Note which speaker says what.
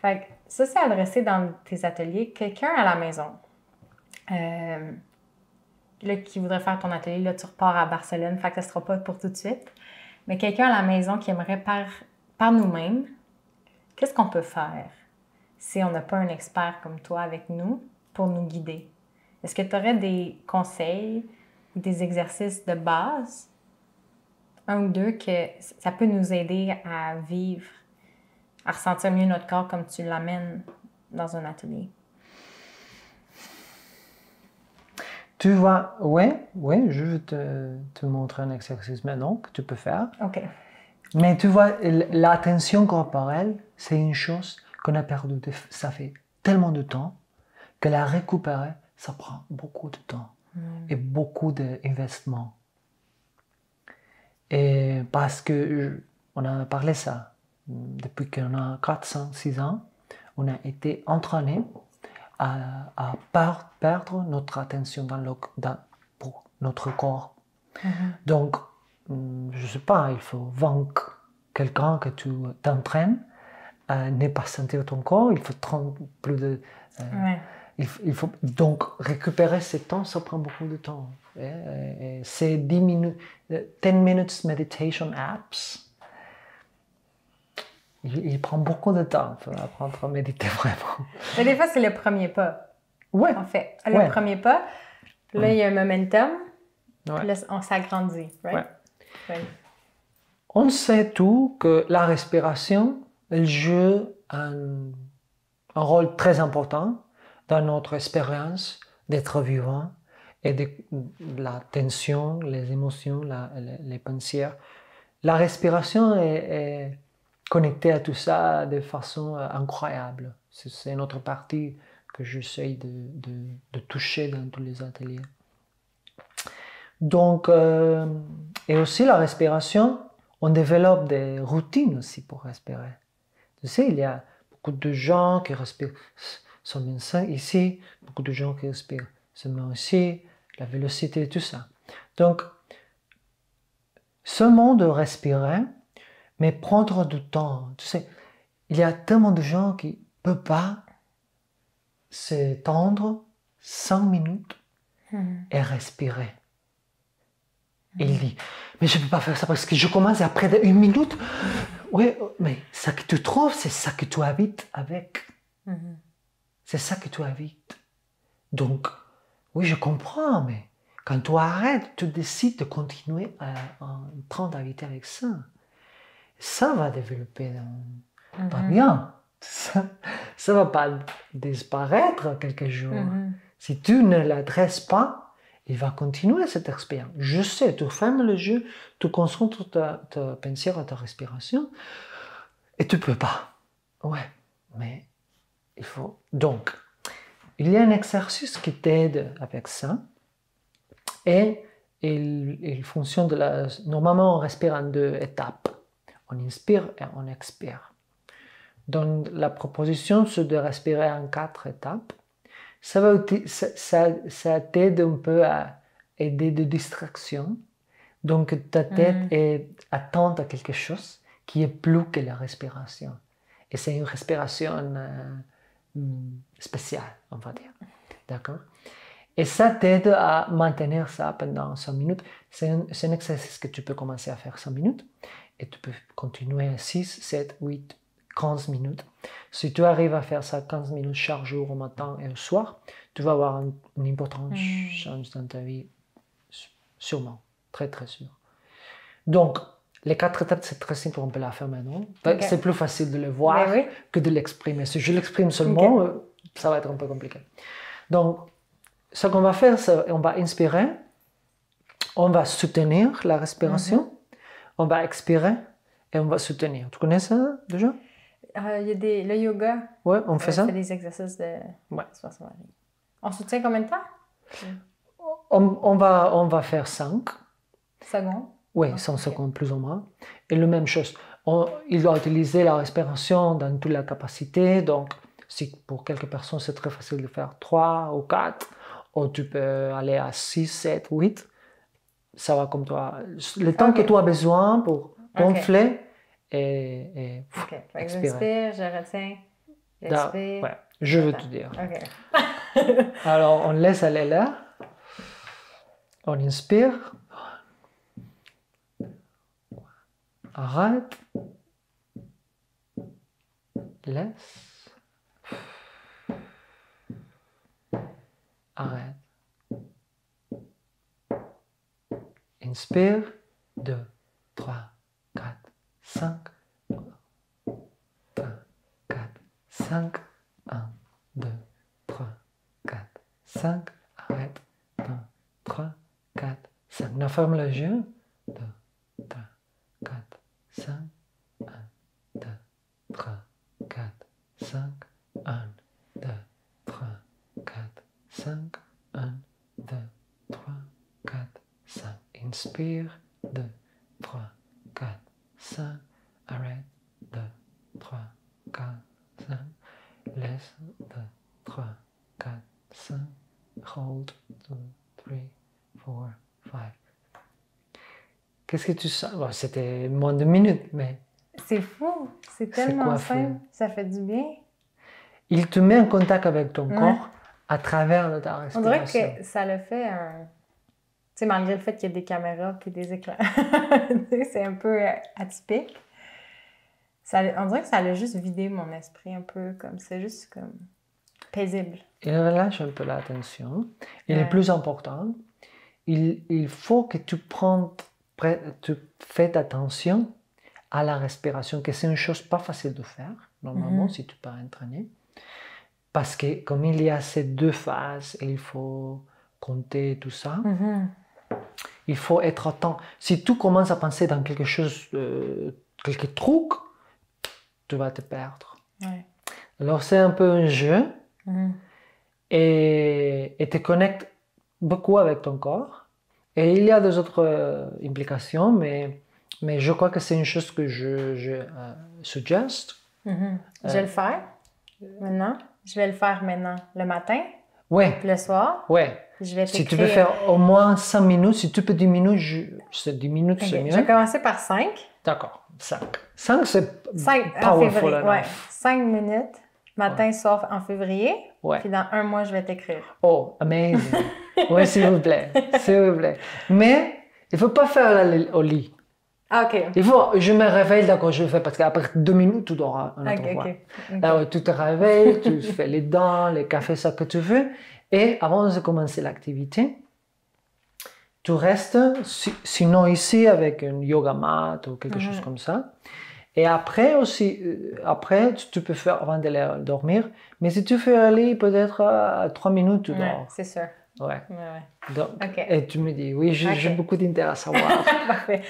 Speaker 1: Fait que ça, c'est adressé dans tes ateliers. Quelqu'un à la maison, là, qui voudrait faire ton atelier, là, tu repars à Barcelone, fait que ça sera pas pour tout de suite. Mais quelqu'un à la maison qui aimerait par nous-mêmes, qu'est-ce qu'on peut faire si on n'a pas un expert comme toi avec nous pour nous guider? Est-ce que tu aurais des conseils ou des exercices de base, un ou deux, que ça peut nous aider à vivre, à ressentir mieux notre corps comme tu l'amènes dans un atelier?
Speaker 2: Tu vois, ouais, je vais te montrer un exercice maintenant que tu peux faire.
Speaker 1: OK.
Speaker 2: Mais tu vois, l'attention corporelle, c'est une chose qu'on a perdue. Ça fait tellement de temps que la récupérer, ça prend beaucoup de temps et beaucoup d'investissement. Et parce que, on a parlé ça, depuis qu'on a 400, 6 ans, on a été entraîné à perdre notre attention pour notre corps. Donc, je ne sais pas, il faut vaincre quelqu'un que tu t'entraînes à ne pas sentir ton corps, il faut plus de... il faut donc récupérer ce temps, ça prend beaucoup de temps. Et c'est 10 minutes, 10 minutes meditation apps. Il prend beaucoup de temps pour apprendre à méditer vraiment.
Speaker 1: Mais des fois, c'est le premier pas.
Speaker 2: Ouais.
Speaker 1: En fait, le premier pas, là, il y a un momentum,
Speaker 2: Ouais.
Speaker 1: là, on s'agrandit, right?
Speaker 2: Ouais. On sait tout que la respiration, elle joue un rôle très important dans notre expérience d'être vivant et de la tension, les émotions, les pensées. La respiration est connectée à tout ça de façon incroyable. C'est une autre partie que j'essaye de toucher dans tous les ateliers. Donc, et aussi la respiration, on développe des routines aussi pour respirer. Tu sais, il y a beaucoup de gens qui respirent seulement ici, beaucoup de gens qui respirent seulement ici, la vélocité et tout ça. Donc, seulement de respirer, mais prendre du temps. Tu sais, il y a tellement de gens qui ne peuvent pas s'étendre 5 minutes et respirer. Il dit, mais je ne peux pas faire ça parce que je commence après 1 minute. Oui, mais ça que tu trouves, c'est ça que tu habites avec. C'est ça que tu habites. Donc, oui, je comprends, mais quand tu arrêtes, tu décides de continuer en train d'habiter avec ça. Ça va développer pas bien. Ça ne va pas disparaître quelques jours. Si tu ne l'adresses pas, il va continuer cette expérience. Je sais, tu fermes les yeux, tu concentres ta pensée à ta respiration et tu ne peux pas. Ouais, mais il faut. Donc, il y a un exercice qui t'aide avec ça et il fonctionne Normalement, on respire en 2 étapes. On inspire et on expire. Donc, la proposition, c'est de respirer en 4 étapes. Ça t'aide un peu à aider de distraction. Donc, ta tête est attente à quelque chose qui est plus que la respiration. Et c'est une respiration spéciale, on va dire. D'accord? Et ça t'aide à maintenir ça pendant 5 minutes. C'est un exercice que tu peux commencer à faire 5 minutes. Et tu peux continuer 6, 7, 8, 15 minutes. Si tu arrives à faire ça 15 minutes chaque jour, au matin et au soir, tu vas avoir une importante chance dans ta vie, sûrement, très très sûr. Donc, les 4 étapes, c'est très simple, on peut la faire maintenant. Okay. C'est plus facile de le voir que de l'exprimer. Si je l'exprime seulement, ça va être un peu compliqué. Donc, ce qu'on va faire, c'est on va inspirer, on va soutenir la respiration, on va expirer et on va soutenir. Tu connais ça déjà?
Speaker 1: Il y a le yoga.
Speaker 2: Ouais, on fait ça.
Speaker 1: On fait des exercices de... Ouais. On soutient combien de temps?
Speaker 2: On va faire 5
Speaker 1: secondes.
Speaker 2: Oui, 5 secondes plus ou moins. Et la même chose, il doit utiliser la respiration dans toute la capacité. Donc, si pour quelques personnes, c'est très facile de faire 3 ou 4, ou tu peux aller à 6, 7, 8. Ça va comme toi. Le temps que tu as besoin pour gonfler et expirer.
Speaker 1: J'inspire, je retiens. Respire.
Speaker 2: Ouais, je veux te dire.
Speaker 1: OK.
Speaker 2: Alors, on laisse aller là. On inspire. Arrête. Laisse. Arrête. Inspire. 2, 3, 4, 5. 3, 4, 5. 1, 2, 3, 4, 5. Arrête. 1, 3, 4, 5. On ferme les yeux. 2, 3, 4, 5. 1, 2, 3, 4, 5. 1, 2, 3, 4, 5. 1, 2, 3, 4, 5. Inspire. 2, 3, 4, 5. Arrête. 2, 3, 4, 5. Laisse. 2, 3, 4, 5. Hold. 2, 3, 4, 5. Qu'est-ce que tu sens? Bon, c'était moins de minutes, mais...
Speaker 1: C'est fou. C'est tellement simple. Ça fait du bien.
Speaker 2: Il te met en contact avec ton corps à travers ta respiration.
Speaker 1: On dirait que ça le fait un... Tu sais, malgré le fait qu'il y ait des caméras et des écrans. C'est un peu atypique. On dirait que ça a juste vidé mon esprit un peu. Comme c'est juste comme paisible.
Speaker 2: Il relâche un peu la tension. Et le plus important, il faut que tu fais attention à la respiration, que c'est une chose pas facile de faire, normalement, si tu pas entraîné. Parce que comme il y a ces deux phases, et il faut compter tout ça, il faut être attent. Si tu commences à penser dans quelque chose, quelques trucs, tu vas te perdre.
Speaker 1: Ouais.
Speaker 2: Alors c'est un peu un jeu et te connecte beaucoup avec ton corps. Et il y a des autres implications, mais je crois que c'est une chose que je suggeste.
Speaker 1: Je vais le faire maintenant. Je vais le faire maintenant le matin,
Speaker 2: ouais.
Speaker 1: le soir.
Speaker 2: Ouais.
Speaker 1: Je vais
Speaker 2: si tu peux faire au moins 5 minutes, si tu peux 10 minutes, 10 minutes, c'est mieux.
Speaker 1: Je vais commencer par 5.
Speaker 2: D'accord, 5. 5, c'est
Speaker 1: 5 en
Speaker 2: powerful
Speaker 1: février.
Speaker 2: enough.
Speaker 1: Ouais. 5 minutes, matin, soir en février.
Speaker 2: Ouais.
Speaker 1: Puis dans 1 mois, je vais t'écrire.
Speaker 2: Oh, amazing. Oui, s'il vous plaît. S'il vous plaît. Mais il ne faut pas faire au lit.
Speaker 1: Ah, OK.
Speaker 2: Je me réveille, d'accord, je le fais parce qu'après 2 minutes, tu dors un autre fois. Alors, tu te réveilles, tu fais les dents, les cafés, ça que tu veux. Et avant de commencer l'activité, tu restes, sinon ici, avec une yoga mat ou quelque chose comme ça. Et après aussi, tu peux faire avant d'aller dormir. Mais si tu fais aller peut-être 3 minutes, tu dors.
Speaker 1: C'est sûr.
Speaker 2: Ouais.
Speaker 1: Ouais.
Speaker 2: Donc, et tu me dis, oui, j'ai beaucoup d'intérêt à savoir.
Speaker 1: Parfait.